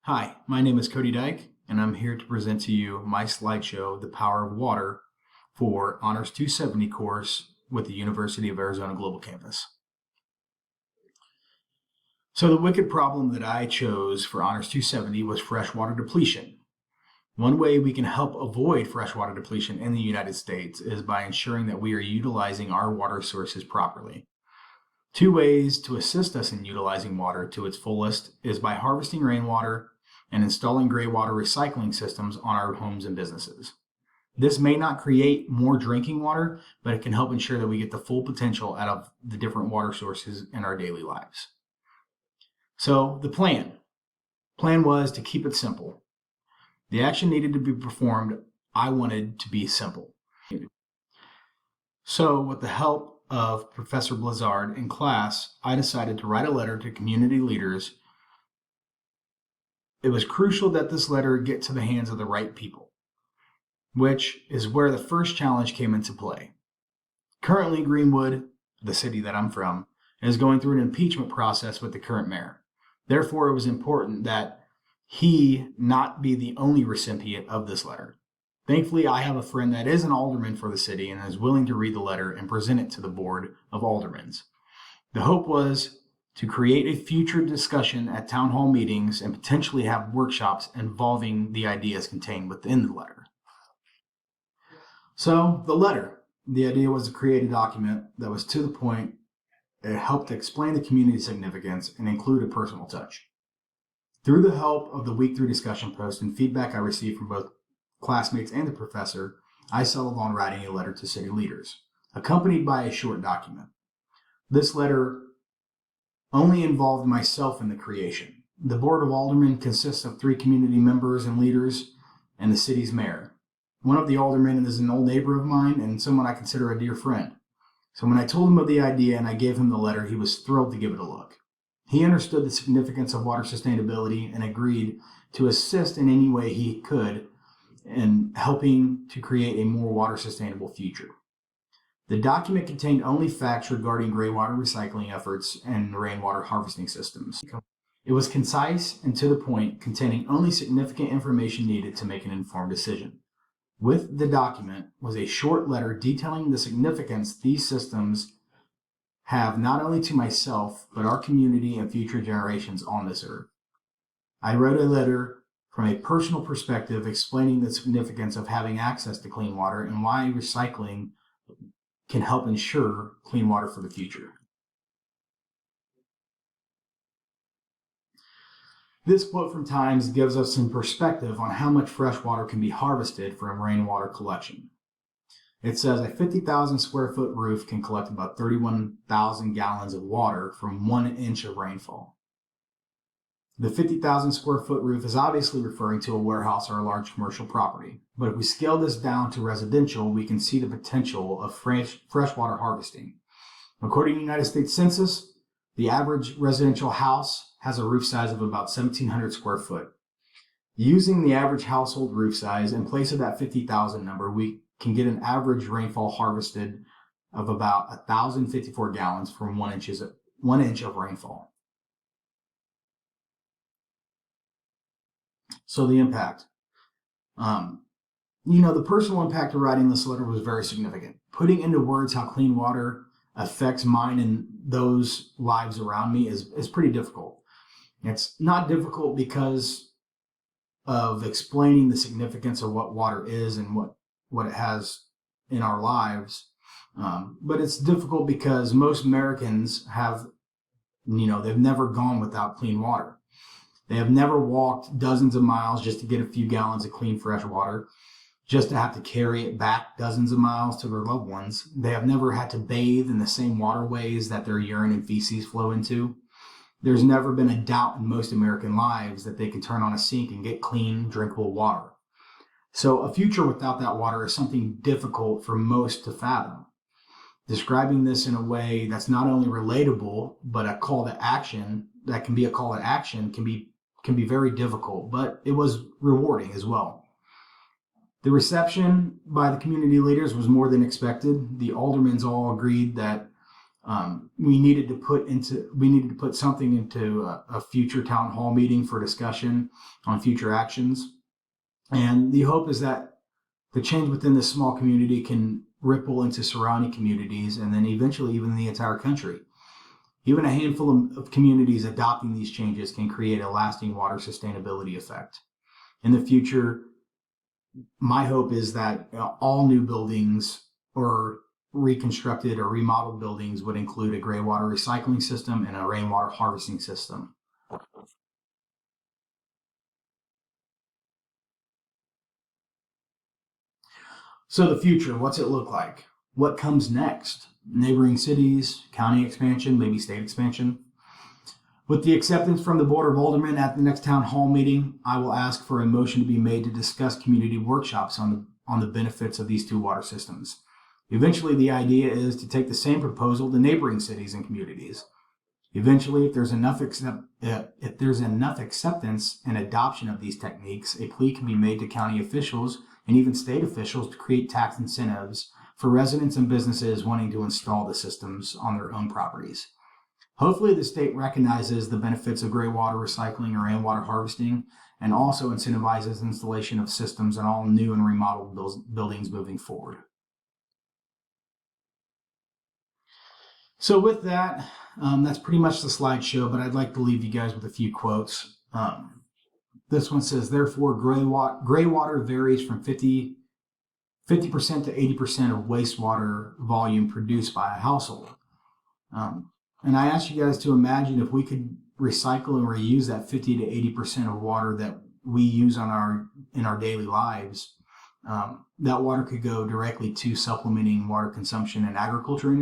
Hi, my name is Cody Dyke, and I'm here to present to you my slideshow, The Power of Water, for Honors 270 course with the University of Arizona Global Campus. So the wicked problem that I chose for Honors 270 was freshwater depletion. One way we can help avoid freshwater depletion in the United States is by ensuring that we are utilizing our water sources properly. Two ways to assist us in utilizing water to its fullest is by harvesting rainwater and installing gray water recycling systems on our homes and businesses. This may not create more drinking water, but it can help ensure that we get the full potential out of the different water sources in our daily lives. So the plan was to keep it simple. The action needed to be performed, I wanted to be simple. So with the help of Professor Blizzard in class, I decided to write a letter to community leaders. It was crucial that this letter get to the hands of the right people, which is where the first challenge came into play. Currently, Greenwood, the city that I'm from, is going through an impeachment process with the current mayor. Therefore, it was important that he not be the only recipient of this letter. Thankfully, I have a friend that is an alderman for the city and is willing to read the letter and present it to the board of aldermen. The hope was to create a future discussion at town hall meetings and potentially have workshops involving the ideas contained within the letter. So the idea was to create a document that was to the point. It helped to explain the community significance and include a personal touch. Through the help of the week 3 discussion post and feedback I received from both classmates and the professor, I settled on writing a letter to city leaders, accompanied by a short document. This letter only involved myself in the creation. The Board of Aldermen consists of 3 community members and leaders and the city's mayor. One of the aldermen is an old neighbor of mine and someone I consider a dear friend. So when I told him of the idea and I gave him the letter, he was thrilled to give it a look. He understood the significance of water sustainability and agreed to assist in any way he could in helping to create a more water sustainable future. The document contained only facts regarding gray water recycling efforts and rainwater harvesting systems. It was concise and to the point, containing only significant information needed to make an informed decision. With the document was a short letter detailing the significance these systems have not only to myself, but our community and future generations on this earth. I wrote a letter from a personal perspective explaining the significance of having access to clean water and why recycling can help ensure clean water for the future. This quote from Times gives us some perspective on how much fresh water can be harvested from rainwater collection. It says a 50,000 square foot roof can collect about 31,000 gallons of water from 1 inch of rainfall. The 50,000 square foot roof is obviously referring to a warehouse or a large commercial property. But if we scale this down to residential, we can see the potential of freshwater harvesting. According to the United States Census, the average residential house has a roof size of about 1,700 square foot. Using the average household roof size in place of that 50,000 number, we can get an average rainfall harvested of about 1,054 gallons from 1 inch of rainfall. So the impact. The personal impact of writing this letter was very significant. Putting into words how clean water affects mine and those lives around me is pretty difficult. It's not difficult because of explaining the significance of what water is and what it has in our lives. But it's difficult because most Americans they've never gone without clean water. They have never walked dozens of miles just to get a few gallons of clean, fresh water, just to have to carry it back dozens of miles to their loved ones. They have never had to bathe in the same waterways that their urine and feces flow into. There's never been a doubt in most American lives that they can turn on a sink and get clean, drinkable water. So a future without that water is something difficult for most to fathom. Describing this in a way that's not only relatable, but a call to action, that can be a call to action, can be very difficult, but it was rewarding as well. The reception by the community leaders was more than expected. The aldermen all agreed that We needed to put something into a future town hall meeting for discussion on future actions. And the hope is that the change within this small community can ripple into surrounding communities and then eventually even the entire country. Even a handful of communities adopting these changes can create a lasting water sustainability effect. In the future, my hope is that all new buildings or reconstructed or remodeled buildings would include a gray water recycling system and a rainwater harvesting system. So the future, what's it look like? What comes next? Neighboring cities, county expansion, maybe state expansion. With the acceptance from the Board of Aldermen at the next town hall meeting, I will ask for a motion to be made to discuss community workshops on the benefits of these two water systems. Eventually, the idea is to take the same proposal to neighboring cities and communities. Eventually, if there's enough acceptance and adoption of these techniques, a plea can be made to county officials and even state officials to create tax incentives for residents and businesses wanting to install the systems on their own properties. Hopefully, the state recognizes the benefits of gray water recycling or rainwater harvesting and also incentivizes installation of systems in all new and remodeled buildings moving forward. So with that, that's pretty much the slideshow, but I'd like to leave you guys with a few quotes. This one says, therefore, gray water varies from 50% to 80% of wastewater volume produced by a household. And I ask you guys to imagine if we could recycle and reuse that 50 to 80% of water that we use in our daily lives. That water could go directly to supplementing water consumption in agriculture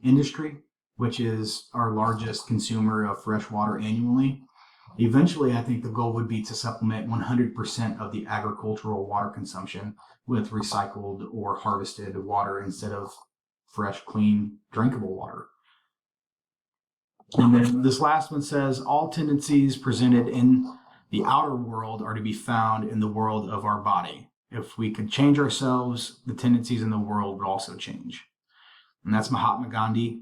industry, which is our largest consumer of fresh water annually. Eventually, I think the goal would be to supplement 100% of the agricultural water consumption with recycled or harvested water instead of fresh, clean, drinkable water. And then this last one says, all tendencies presented in the outer world are to be found in the world of our body. If we could change ourselves, the tendencies in the world would also change. And that's Mahatma Gandhi.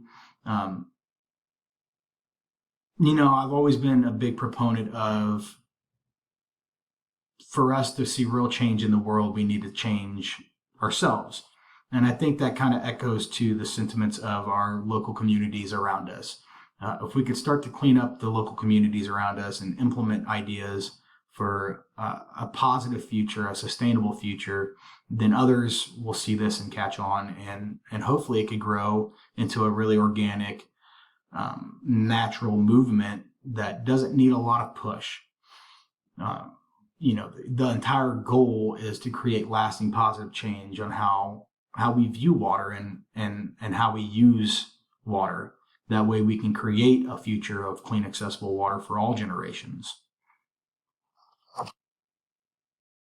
I've always been a big proponent of, for us to see real change in the world, we need to change ourselves. And I think that kind of echoes to the sentiments of our local communities around us. If we could start to clean up the local communities around us and implement ideas for a positive future, a sustainable future, then others will see this and catch on, and hopefully it could grow into a really organic, natural movement that doesn't need a lot of push. The entire goal is to create lasting positive change on how we view water and how we use water. That way we can create a future of clean, accessible water for all generations.